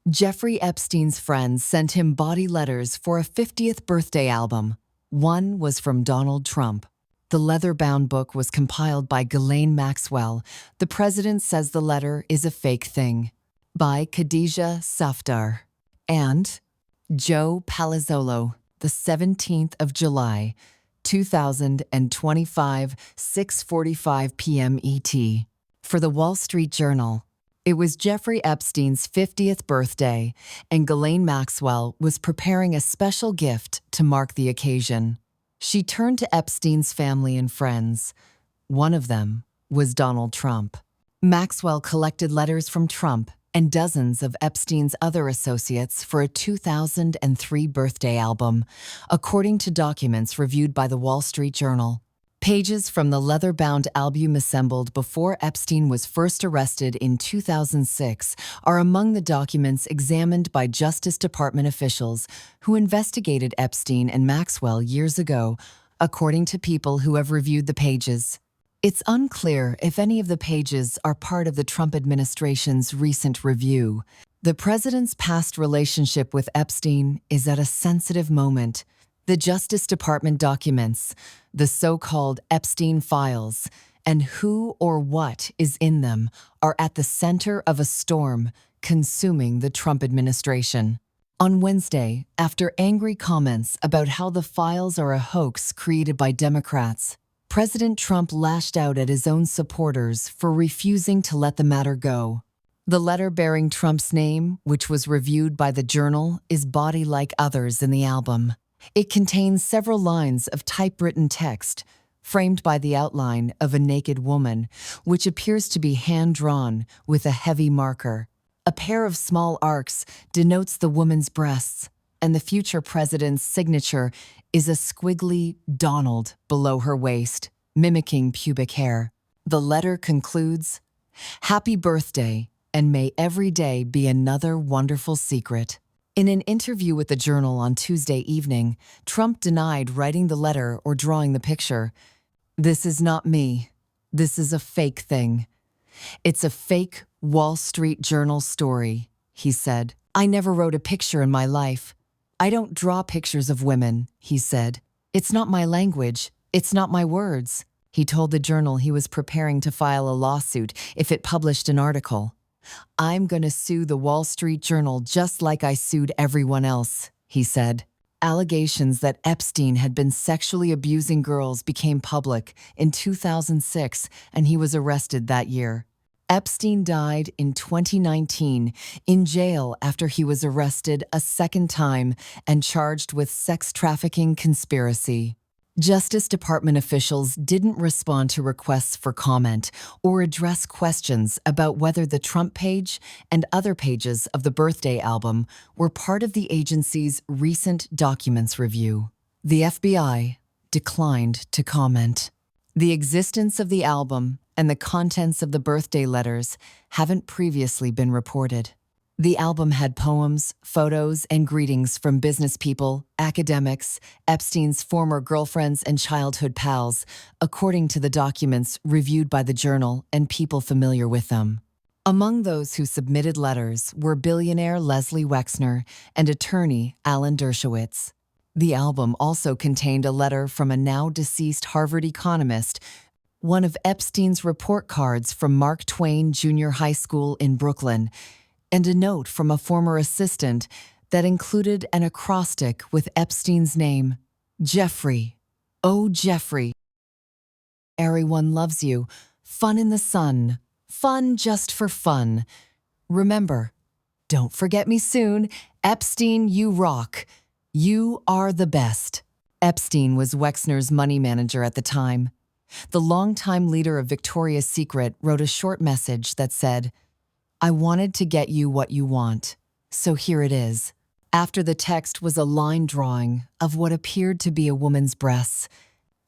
Jeffrey Epstein's friends sent him body letters for a 50th birthday album. One was from Donald Trump. The leather-bound book was compiled by Ghislaine Maxwell. The president says the letter is a fake thing. By Khadija Safdar. And Joe Palazzolo, the 17th of July, 2025, 6:45 p.m. ET. For the Wall Street Journal. It was Jeffrey Epstein's 50th birthday, and Ghislaine Maxwell was preparing a special gift to mark the occasion. She turned to Epstein's family and friends. One of them was Donald Trump. Maxwell collected letters from Trump and dozens of Epstein's other associates for a 2003 birthday album, according to documents reviewed by the Wall Street Journal. Pages from the leather-bound album assembled before Epstein was first arrested in 2006 are among the documents examined by Justice Department officials who investigated Epstein and Maxwell years ago, according to people who have reviewed the pages. It's unclear if any of the pages are part of the Trump administration's recent review. The president's past relationship with Epstein is at a sensitive moment. The Justice Department documents, the so-called Epstein files, and who or what is in them are at the center of a storm consuming the Trump administration. On Wednesday, after angry comments about how the files are a hoax created by Democrats, President Trump lashed out at his own supporters for refusing to let the matter go. The letter bearing Trump's name, which was reviewed by the Journal, is body like others in the album. It contains several lines of typewritten text, framed by the outline of a naked woman, which appears to be hand-drawn with a heavy marker. A pair of small arcs denotes the woman's breasts, and the future president's signature is a squiggly Donald below her waist, mimicking pubic hair. The letter concludes, "Happy birthday, and may every day be another wonderful secret." In an interview with the Journal on Tuesday evening, Trump denied writing the letter or drawing the picture. "This is not me. This is a fake thing. It's a fake Wall Street Journal story," he said. "I never wrote a picture in my life. I don't draw pictures of women," he said. "It's not my language. It's not my words." He told the Journal he was preparing to file a lawsuit if it published an article. "I'm going to sue the Wall Street Journal just like I sued everyone else," he said. Allegations that Epstein had been sexually abusing girls became public in 2006, and he was arrested that year. Epstein died in 2019 in jail after he was arrested a second time and charged with sex trafficking conspiracy. Justice Department officials didn't respond to requests for comment or address questions about whether the Trump page and other pages of the birthday album were part of the agency's recent documents review. The FBI declined to comment. The existence of the album and the contents of the birthday letters haven't previously been reported. The album had poems, photos, and greetings from business people, academics, Epstein's former girlfriends, and childhood pals, according to the documents reviewed by the Journal and people familiar with them. Among those who submitted letters were billionaire Leslie Wexner and attorney Alan Dershowitz. The album also contained a letter from a now-deceased Harvard economist, one of Epstein's report cards from Mark Twain Junior High School in Brooklyn, and a note from a former assistant that included an acrostic with Epstein's name, "Jeffrey. Oh, Jeffrey. Everyone loves you. Fun in the sun. Fun just for fun. Remember, don't forget me soon. Epstein, you rock. You are the best." Epstein was Wexner's money manager at the time. The longtime leader of Victoria's Secret wrote a short message that said, "I wanted to get you what you want, so here it is." After the text was a line drawing of what appeared to be a woman's breasts.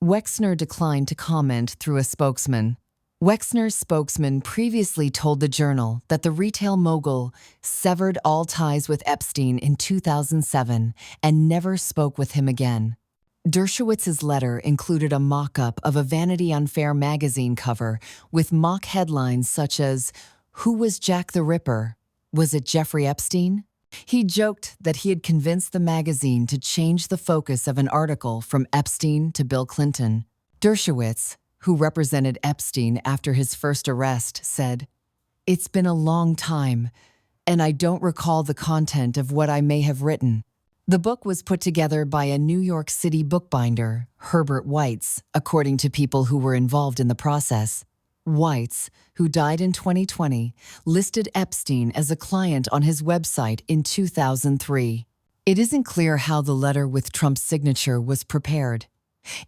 Wexner declined to comment through a spokesman. Wexner's spokesman previously told the Journal that the retail mogul severed all ties with Epstein in 2007 and never spoke with him again. Dershowitz's letter included a mock-up of a Vanity Unfair magazine cover with mock headlines such as, "Who was Jack the Ripper? Was it Jeffrey Epstein?" He joked that he had convinced the magazine to change the focus of an article from Epstein to Bill Clinton. Dershowitz, who represented Epstein after his first arrest, said, "It's been a long time, and I don't recall the content of what I may have written." The book was put together by a New York City bookbinder, Herbert Weitz, according to people who were involved in the process. Weitz, who died in 2020, listed Epstein as a client on his website in 2003. It isn't clear how the letter with Trump's signature was prepared.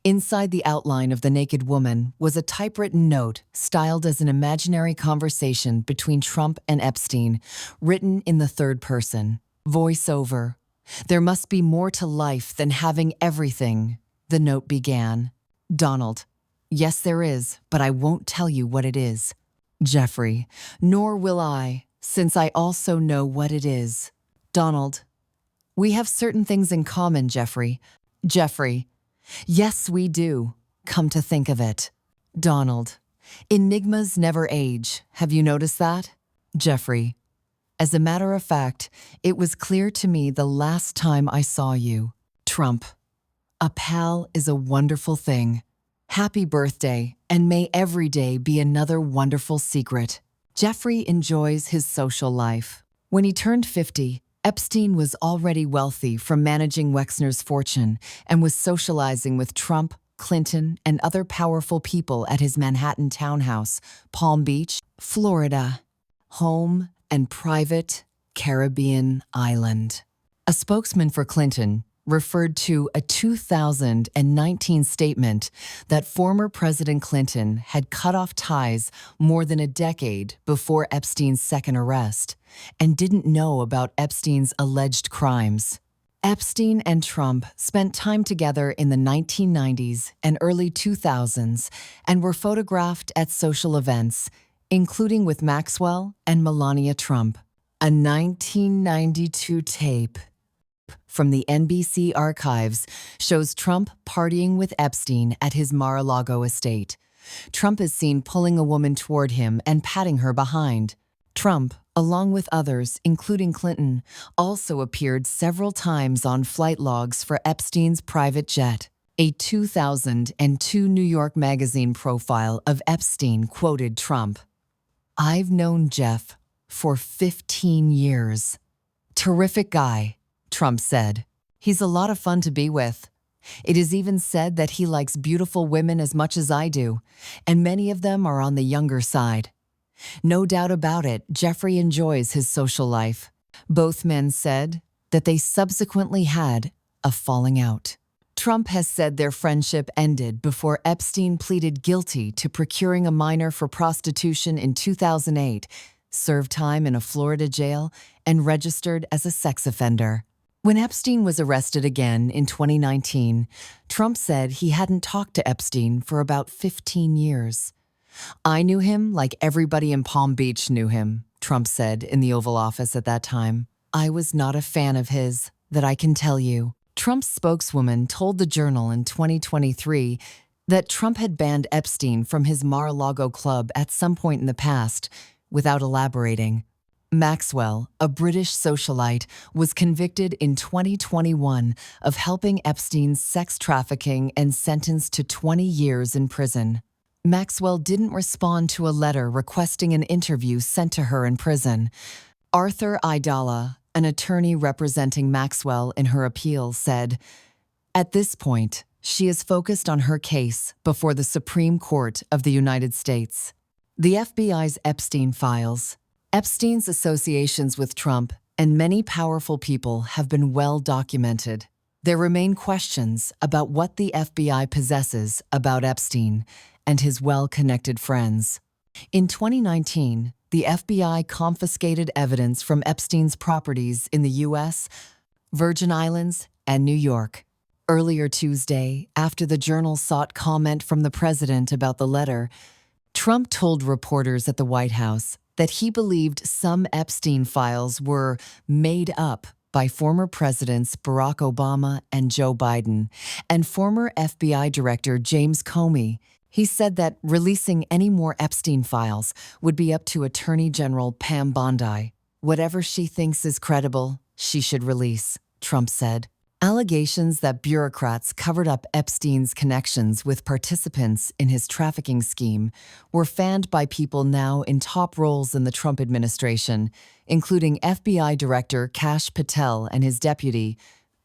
Inside the outline of the naked woman was a typewritten note styled as an imaginary conversation between Trump and Epstein, written in the third person. Voiceover. "There must be more to life than having everything," the note began. Donald. "Yes, there is, but I won't tell you what it is." Jeffrey. "Nor will I, since I also know what it is." Donald. "We have certain things in common, Jeffrey." Jeffrey. "Yes, we do, come to think of it." Donald. "Enigmas never age. Have you noticed that?" Jeffrey. "As a matter of fact, it was clear to me the last time I saw you." Trump. "A pal is a wonderful thing. Happy birthday, and may every day be another wonderful secret." Jeffrey enjoys his social life. When he turned 50, Epstein was already wealthy from managing Wexner's fortune and was socializing with Trump, Clinton, and other powerful people at his Manhattan townhouse, Palm Beach, Florida, home and private Caribbean island. A spokesman for Clinton referred to a 2019 statement that former President Clinton had cut off ties more than a decade before Epstein's second arrest and didn't know about Epstein's alleged crimes. Epstein and Trump spent time together in the 1990s and early 2000s and were photographed at social events, including with Maxwell and Melania Trump. A 1992 tape from the NBC archives shows Trump partying with Epstein at his Mar-a-Lago estate. Trump is seen pulling a woman toward him and patting her behind. Trump, along with others, including Clinton, also appeared several times on flight logs for Epstein's private jet. A 2002 New York Magazine profile of Epstein quoted Trump, "I've known Jeff for 15 years. Terrific guy," Trump said. "He's a lot of fun to be with. It is even said that he likes beautiful women as much as I do, and many of them are on the younger side." No doubt about it, Jeffrey enjoys his social life. Both men said that they subsequently had a falling out. Trump has said their friendship ended before Epstein pleaded guilty to procuring a minor for prostitution in 2008, served time in a Florida jail, and registered as a sex offender. When Epstein was arrested again in 2019, Trump said he hadn't talked to Epstein for about 15 years. "I knew him like everybody in Palm Beach knew him," Trump said in the Oval Office at that time. "I was not a fan of his, that I can tell you." Trump's spokeswoman told the Journal in 2023 that Trump had banned Epstein from his Mar-a-Lago club at some point in the past, without elaborating. Maxwell, a British socialite, was convicted in 2021 of helping Epstein's sex trafficking and sentenced to 20 years in prison. Maxwell didn't respond to a letter requesting an interview sent to her in prison. Arthur Idala, an attorney representing Maxwell in her appeal, said, "At this point, she is focused on her case before the Supreme Court of the United States." The FBI's Epstein files. Epstein's associations with Trump and many powerful people have been well documented. There remain questions about what the FBI possesses about Epstein and his well-connected friends. In 2019, the FBI confiscated evidence from Epstein's properties in the U.S., Virgin Islands, and New York. Earlier Tuesday, after the Journal sought comment from the president about the letter, Trump told reporters at the White House that he believed some Epstein files were made up by former presidents Barack Obama and Joe Biden and former FBI Director James Comey. He said that releasing any more Epstein files would be up to Attorney General Pam Bondi. Whatever she thinks is credible, she should release, Trump said. Allegations that bureaucrats covered up Epstein's connections with participants in his trafficking scheme were fanned by people now in top roles in the Trump administration, including FBI Director Kash Patel and his deputy,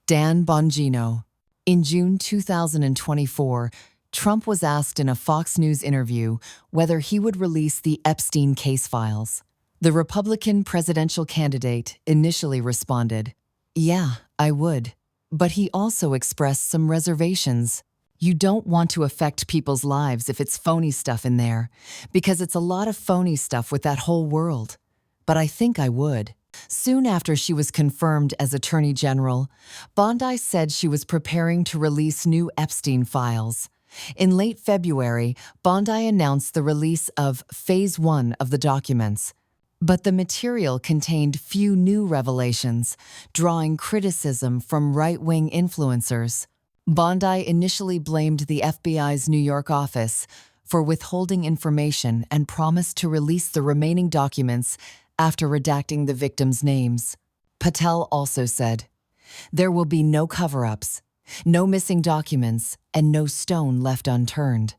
Dan Bongino. In June 2024, Trump was asked in a Fox News interview whether he would release the Epstein case files. The Republican presidential candidate initially responded, "Yeah, I would." But he also expressed some reservations. You don't want to affect people's lives if it's phony stuff in there, because it's a lot of phony stuff with that whole world. But I think I would. Soon after she was confirmed as Attorney General, Bondi said she was preparing to release new Epstein files. In late February, Bondi announced the release of Phase 1 of the documents. But the material contained few new revelations, drawing criticism from right-wing influencers. Bondi initially blamed the FBI's New York office for withholding information and promised to release the remaining documents after redacting the victims' names. Patel also said, "There will be no cover-ups, no missing documents, and no stone left unturned."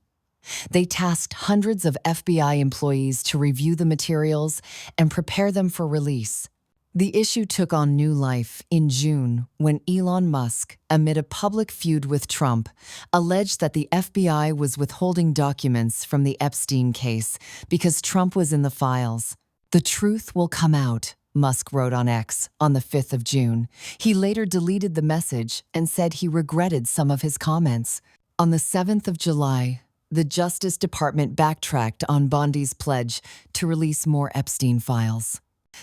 They tasked hundreds of FBI employees to review the materials and prepare them for release. The issue took on new life in June when Elon Musk, amid a public feud with Trump, alleged that the FBI was withholding documents from the Epstein case because Trump was in the files. "The truth will come out," Musk wrote on X on the 5th of June. He later deleted the message and said he regretted some of his comments. On the 7th of July, the Justice Department backtracked on Bondi's pledge to release more Epstein files.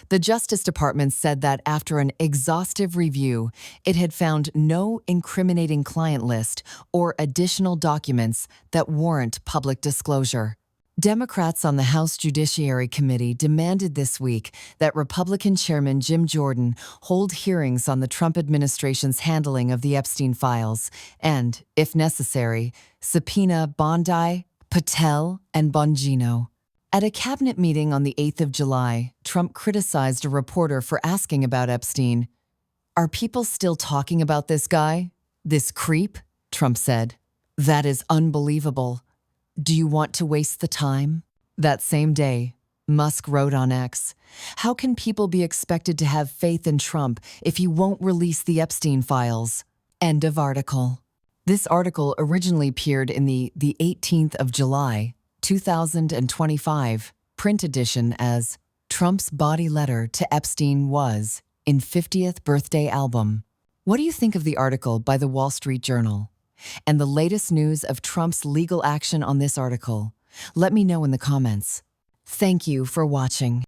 The Justice Department said that after an exhaustive review, it had found no incriminating client list or additional documents that warrant public disclosure. Democrats on the House Judiciary Committee demanded this week that Republican Chairman Jim Jordan hold hearings on the Trump administration's handling of the Epstein files and, if necessary, subpoena Bondi, Patel, and Bongino. At a cabinet meeting on the 8th of July, Trump criticized a reporter for asking about Epstein. "Are people still talking about this guy? This creep?" Trump said. "That is unbelievable. Do you want to waste the time?" That same day, Musk wrote on X, "How can people be expected to have faith in Trump if he won't release the Epstein files?" End of article. This article originally appeared in the 18th of July, 2025, print edition as Trump's Body Letter to Epstein Was in 50th Birthday Album. What do you think of the article by the Wall Street Journal? And the latest news of Trump's legal action on this article? Let me know in the comments. Thank you for watching.